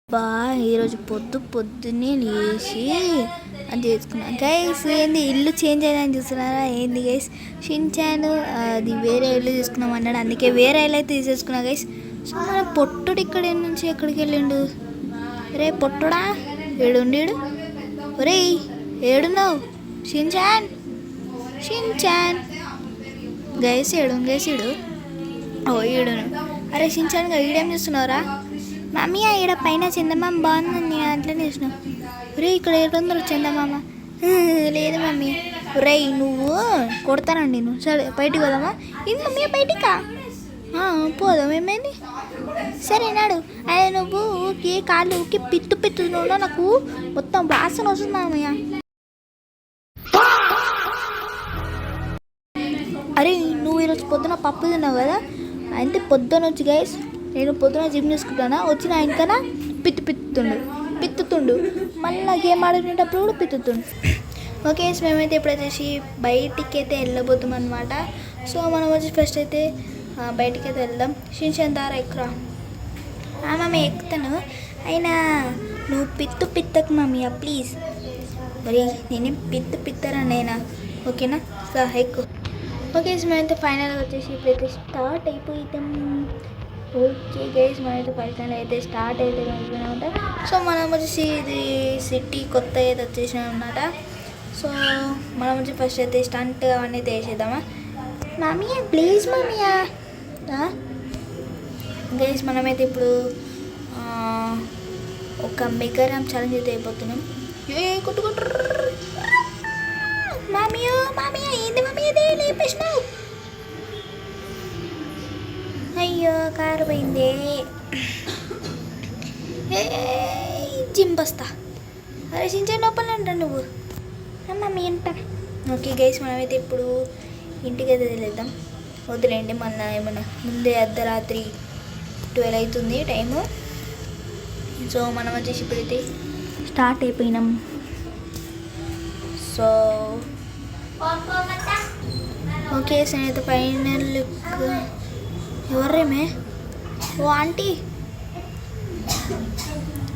ఈరోజు పొద్దున్నే లేచి అని చేసుకున్నాను గైస్. ఏంది ఇల్లు చేంజ్ అయ్యాలని చూస్తున్నారా? ఏంది గైస్, షిన్చాన్ అది వేరే ఇల్లు తీసుకున్నాం అన్నాడు, అందుకే వేరే ఇల్లు అయితే తీసేసుకున్నా గైస్. సో మన పొట్టుడు ఇక్కడ నుంచి ఎక్కడికి వెళ్ళిండు? రే పొట్టుడా, ఏడుండీడు? ఒరే ఏడున్నావు షిన్చాన్? షిన్చాన్ గైస్ ఏడు ఓ ఈడును. అరే షిన్చాన్ గా ఈడేం చూస్తున్నావురా? మమ్మీ ఈడ పైన చందమామ బాగుందని అట్లా చూసినావు. రే ఇక్కడ ఏడుందరు చందమామ? లేదు మమ్మీ. రే నువ్వు కొడతానండి నువ్వు. సరే బయటికి పోదామా? ఇది మమ్మీ బయటికా? పోదాం, ఏమైంది? సరే నాడు. అదే నువ్వు ఊకి కాళ్ళు ఊకి పిత్తు నువ్వు నాకు మొత్తం వాసన వస్తుంది అమ్మయ్య. అరే నువ్వు ఈరోజు పొద్దున పప్పు తిన్నావు కదా, అయితే పొద్దున వచ్చి గైస్ నేను పొద్దున జిమ్ చేసుకుంటానా, వచ్చిన ఆయనకన్నా పిత్తుతుండు మళ్ళీ గేమ్ ఆడుకునేటప్పుడు కూడా పిత్తుతుండు. ఓకే మేమైతే ఇప్పుడు వచ్చేసి బయటికి అయితే వెళ్ళబోతాం అనమాట. సో మనం వచ్చి ఫస్ట్ అయితే బయటికి అయితే వెళ్దాం. షిన్చాన్ దారా ఎక్కురా. మమ్మీ ఎక్కుతాను, అయినా నువ్వు పిత్తకు మమ్మీ ప్లీజ్. మరి నేనేం పిత్తరానైనా, ఓకేనా? సో ఎక్కువ. ఓకే మేమైతే ఫైనల్గా వచ్చేసి ఇప్పుడైతే స్టార్ట్ అయిపోతాం. ఓకే గైస్ మనమైతే ఫైనల్ అయితే స్టార్ట్ అయితే అనమాట. సో మనం వచ్చేసి ఇది సిటీ కొత్త అయితే వచ్చేసాం అనమాట. సో మనం వచ్చి ఫస్ట్ అయితే స్టంట్ అవన్నీ అయితే వేసేద్దామా? మమ్మీ ప్లీజ్ మమ్మీయా. గైస్ మనమైతే ఇప్పుడు ఒక మెగారామ్ ఛాలెంజ్ అయితే అయిపోతున్నాం. కొట్టుకుంటారు మమ్మీ ఏంది మమ్మీ అదే లేపేసినావు? అయ్యో కారు పోయిందే. జింపొస్తా. అరే షిన్చాన్ లోపల అంటా నువ్వు మమ్మీ అంట. ఓకే గైస్ మనమైతే ఇప్పుడు ఇంటికి అయితే వెళ్ళేద్దాం. వదిలేండి మళ్ళీ ఏమన్నా ముందే అర్ధరాత్రి 12 అవుతుంది టైము. సో మనం వచ్చేసి ఇప్పుడైతే స్టార్ట్ అయిపోయినాం. సో ఓకే అయితే ఫైనల్ ఎవర్రేమే? ఓ ఆంటీ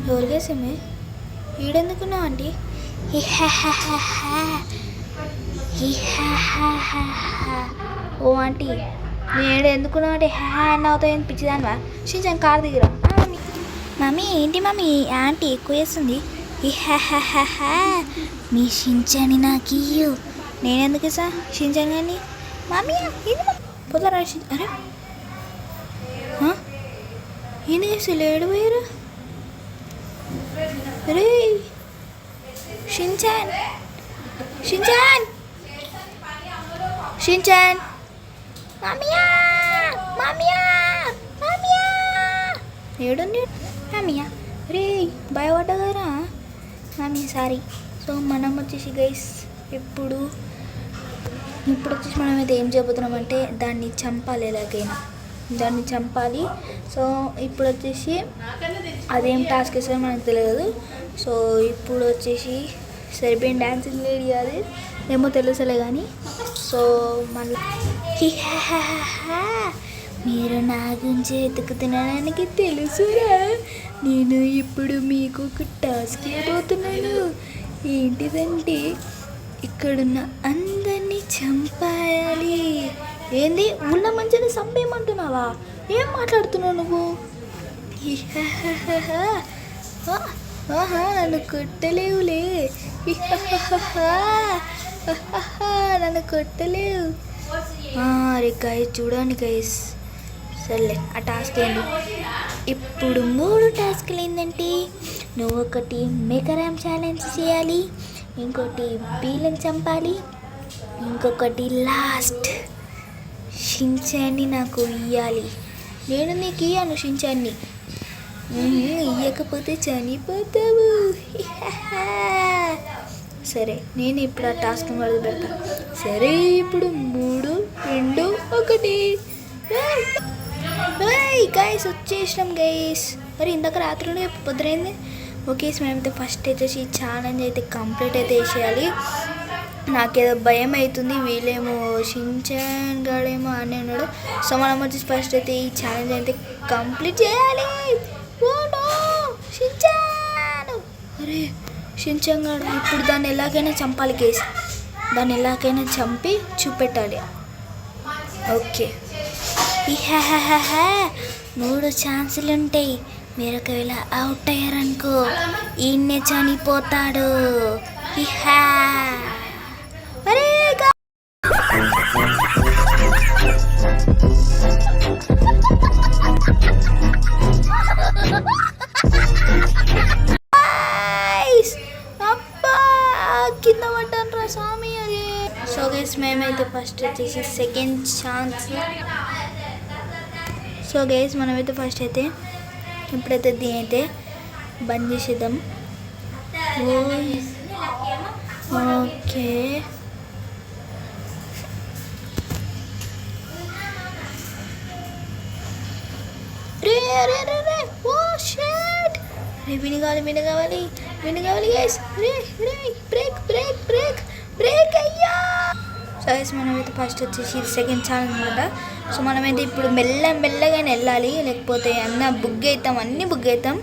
ఎవరికేసేమే? ఈడెందుకున్నావు ఆంటీ? ఓ ఆంటీ నేను ఎందుకున్నావు అంటే హ్యాండ్ అవుతాయి అని పిచ్చిదానివా? షిన్చాన్ కార్ దిగిరా. మమ్మీ ఏంటి మమ్మీ ఆంటీ ఎక్కువ వేస్తుంది? మీ షిన్చాన్ని నాకు ఇయ్యు. నేనెందుకు ఇస్తా షిన్చాన్ కానీ? మమ్మీ ఇది పోతారా? అరే ఈయన అసలు ఏడుపోయారు? అరే షిన్చాన్ ఏడుంది మామియా? రే భయపడ్డగారా మామీ, సారీ. సో మనం వచ్చేసి గైస్ ఇప్పుడు వచ్చేసి మనం అయితే ఏం చేయబోతున్నామంటే దాన్ని చంపాలి, ఎలాగైనా దాన్ని చంపాలి. సో ఇప్పుడు వచ్చేసి అదేం టాస్క్ ఇస్తుందో మనకు తెలియదు. సో ఇప్పుడు వచ్చేసి సరిపోయిన డ్యాన్సింగ్ లేడీ అది ఏమో తెలుసలే కానీ. సో మళ్ళీ మీరు నా గురించి వెతుకుతున్నానికి తెలుసురా, నేను ఇప్పుడు మీకు ఒక టాస్క్ ఇవ్వబోతున్నాను. ఏంటిదంటే ఇక్కడున్న అందరినీ చంపాలి. ఏంది ఊళ్ళో మంచిగా చంపేయమంటున్నావా? ఏం మాట్లాడుతున్నావు నువ్వు? నన్ను కొట్టలేవులే, నన్ను కొట్టలేవు. అరే గైస్ చూడండి గైస్, సర్లే ఆ టాస్క్ ఏంటి? ఇప్పుడు 3 టాస్క్లు ఏంటంటే నువ్వు ఒకటి మెగారామ్ ఛాలెంజ్ చేయాలి, ఇంకోటి బీలను చంపాలి, ఇంకొకటి లాస్ట్ షిన్చాన్ని నాకు ఇయ్యాలి. నేను నీకు ఇయ్యాను షిన్చాన్ని, ఇయ్యకపోతే చనిపోతావు. సరే నేను ఇప్పుడు ఆ టాస్క్ మొదలు పెడతా. సరే ఇప్పుడు 3, 2, 1 గైస్ వచ్చేసినాం గైస్. మరి ఇందాక రాత్రి పొద్దురైంది. ఓకే మేమైతే ఫస్ట్ వచ్చేసి ఈ ఛాలెంజ్ అయితే కంప్లీట్ అయితే చేసేయాలి. నాకేదో భయం అవుతుంది, వీళ్ళేమో షిన్చాన్ గాడేమో అని ఉన్నాడు. సో మనం వచ్చేసి ఫస్ట్ అయితే ఈ ఛాలెంజ్ అయితే కంప్లీట్ చేయాలి. ఓ నో షిన్చాన్ అరే షించాంగాడు ఇప్పుడు దాన్ని ఎలాగైనా చంపాలి గైస్. దాన్ని ఎలాగైనా చంపి చూపెట్టాలి. ఓకే 3 ఛాన్సులు ఉంటాయి. మీరు ఒకవేళ అవుట్ అయ్యారనుకో ఈయన్నే చనిపోతాడు. అరే అబ్బా కింద పడ్డాను రా స్వామి. అదే సో గైస్ మేమైతే ఫస్ట్ వచ్చేసి సెకండ్ ఛాన్స్. సో గైస్ మనమైతే ఫస్ట్ అయితే ఇప్పుడైతే దీని అయితే బంద్ చేసేద్దాం. ఓకే రే రే రే రే ఓ షిట్ రే వినగాలి గైస్. రే రే బ్రేక్ బ్రేక్ బ్రేక్ బ్రేక్ అయ్యా. సో గైస్ మనమైతే ఫస్ట్ వచ్చేసి సెకండ్ ఛాన్స్ అనమాట. సో మనమైతే ఇప్పుడు మెల్లగానే వెళ్ళాలి, లేకపోతే అన్నీ బుక్ అవుతాం.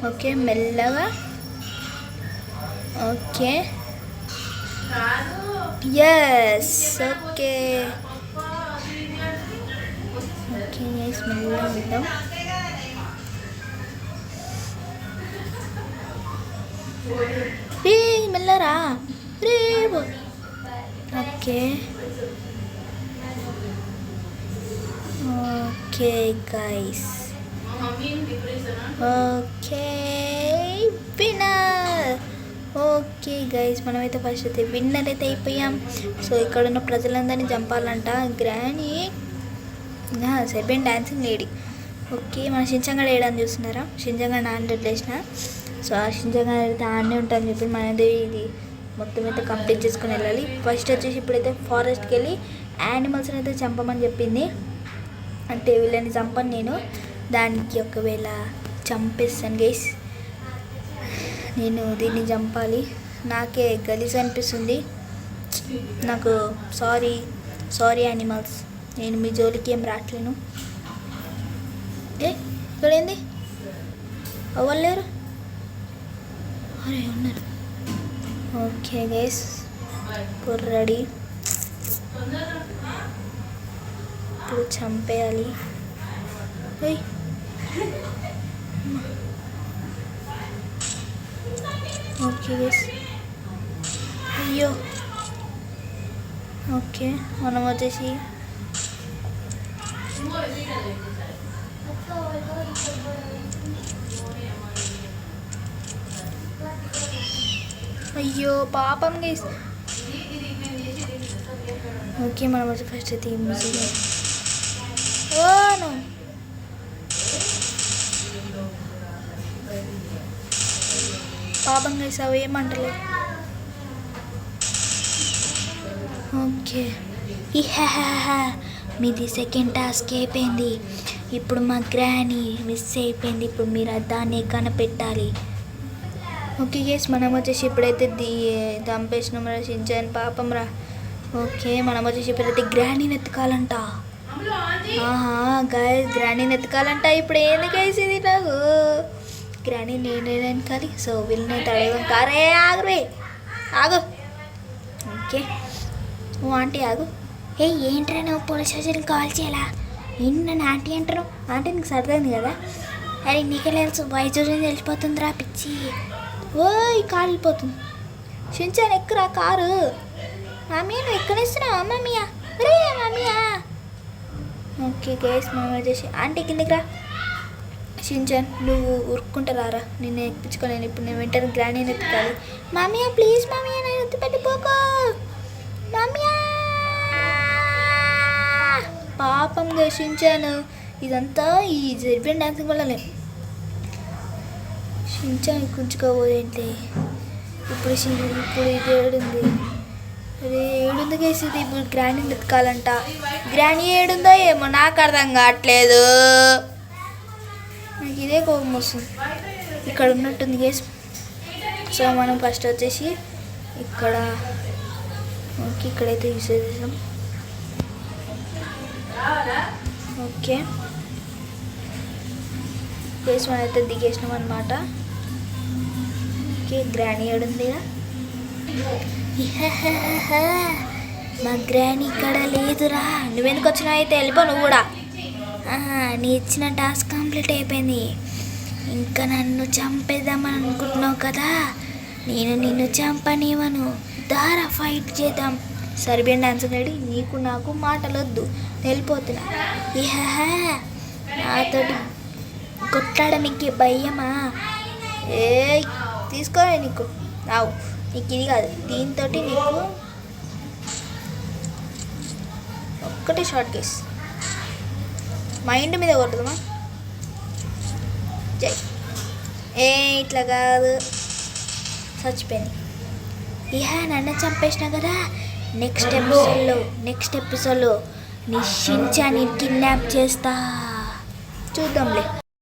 ఓకే మెల్లగా. ఓకే ఎస్ ఓకే గైస్ మెల్లగా వెళ్దాం. రే మెల్లరా రే. Okay okay guys okay winner. Okay guys మనమైతే ఫస్ట్ అయితే విన్నర్ అయితే అయిపోయాం. సో ఇక్కడ ఉన్న ప్రజలందరినీ చంపాలంట. Granny seven dancing lady. Okay మన షించాంగాడు వేయడానికి చూస్తున్నారా? షించాంగాడు ఆండ్రెడ్ వేసిన. సో ఆ షించాంగాడు అయితే ఆడనే ఉంటాను చెప్పి మనది ఇది మొత్తం అయితే కంప్లీట్ చేసుకొని వెళ్ళాలి. ఫస్ట్ వచ్చేసి ఇప్పుడైతే ఫారెస్ట్కి వెళ్ళి యానిమల్స్ని అయితే చంపమని చెప్పింది. అంటే వీళ్ళని చంపను నేను, దానికి ఒకవేళ చంపేస్తాను గైస్. నేను దీన్ని చంపాలి. నాకే గలీజ్ అనిపిస్తుంది నాకు. సారీ యానిమల్స్, నేను మీ జోలికి ఏం రావట్లేను. ఇక్కడ ఏంది ఎవరు లేరు? అరే ఉన్నారు. Okay guys ready. ఇప్పుడు చంపేయాలి. ఓకే గైస్ అయ్యో. ఓకే మనం వచ్చేసి అయ్యో పాపం గైస్. ఓకే మనం వచ్చి ఫస్ట్ అయితే పాపం గైస్ అవి ఏమంటలేదు. ఓకే మీది సెకండ్ టాస్క్ అయిపోయింది. ఇప్పుడు మా గ్రానీ మిస్ అయిపోయింది. ఇప్పుడు మీరు దాన్ని కనిపెట్టాలి. ఓకే గైస్ మనం వచ్చేసి ఇప్పుడైతే చంపేసినాం రా షించాన్ పాపం రా. ఓకే మనం వచ్చేసి ఇప్పుడైతే గ్రానీని ఎత్తుకాలంట. గైస్ గ్రానీని ఎత్తుకాలంట. ఇప్పుడు ఏంది గైస్ ఇది నాకు? గ్రానీ నేనే వెనకాలి. సో వీళ్ళని తడగం కారే ఆగు. ఓకే ఓ ఆంటీ ఆగు. ఏంట్రా నువ్వు పోలీస్ స్టేషన్కి కాల్ చేయాలా? ఏంటి నన్ను ఆంటీ అంటారు? ఆంటీ నీకు సరదాంది కదా? అరే నీకే తెలుసు వాయిస్ చూసి తెలిసిపోతుందిరా పిచ్చి. కారు వెళ్ళిపోతుంది. షించాన్ ఎక్కురా కారు. మామయ్య నువ్వు ఎక్కడిస్తున్నావా మామయ్య? రే మామయ్య. ఓకే గైస్ మనం వచ్చేసి ఆంటీ కిందకి రా. షించాన్ నువ్వు ఉరుక్కుంటారా? నిన్ను ఎక్కించుకోలేను. ఇప్పుడు నేను వెంటనే గ్రానీని ఎత్తుకోవాలి. మామయ్య ప్లీజ్ మామయ్య నేను ఎత్తి పెట్టిపోకో మామయ్య. పాపంగా షించాన్ ఇదంతా ఈ జెర్బియన్ డాన్సింగ్ వల్లనే. షించాన్ కుంచుకోబోదేంటి ఇప్పుడు ఇది ఏడుంది? అరే ఏడుంది గైస్ ఇది. ఇప్పుడు గ్రానీని ఎత్తుకాలంట. గ్రానీ ఏడుందో ఏమో నాకు అర్థం కావట్లేదు. నాకు ఇదే కోపం వస్తుంది. ఇక్కడ ఉన్నట్టుంది గైస్. సో మనం ఫస్ట్ వచ్చేసి ఇక్కడ ఓకే ఇక్కడైతే యూస్ చేసేసాం. ఓకే గైస్ మనం అయితే దిగేసినాం అనమాట. ఓకే గ్రానీకి గ్రానీ ఏడుందిగా మా గ్రానీ ఇక్కడ లేదురా. నువ్వెందుకు వచ్చినావు? అయితే వెళ్ళిపో నువ్వు కూడా. నీ ఇచ్చిన టాస్క్ కంప్లీట్ అయిపోయింది. ఇంకా నన్ను చంపేద్దామని అనుకుంటున్నావు కదా, నేను నిన్ను చంపనివ్వను. దారా ఫైట్ చేద్దాం. సర్బియన్ డాన్స్ రెడీ. నీకు నాకు మాటలొద్దు, వెళ్ళిపోతున్నా. నాతోటి కొట్లాడనికి భయమా? ఏ తీసుకోలే నీకు రావు. నీకు ఇది కాదు, దీంతో నీకు ఒక్కటే షార్ట్ కేస్. మైండ్ మీద కొట్టుదమ్మా. జై ఇట్లా కాదు, చచ్చిపోయింది. నన్ను చంపేసిన కదా. నెక్స్ట్ ఎపిసోడ్లో నిశ్చించాన్ని కిడ్నాప్ చేస్తా. చూద్దాంలే.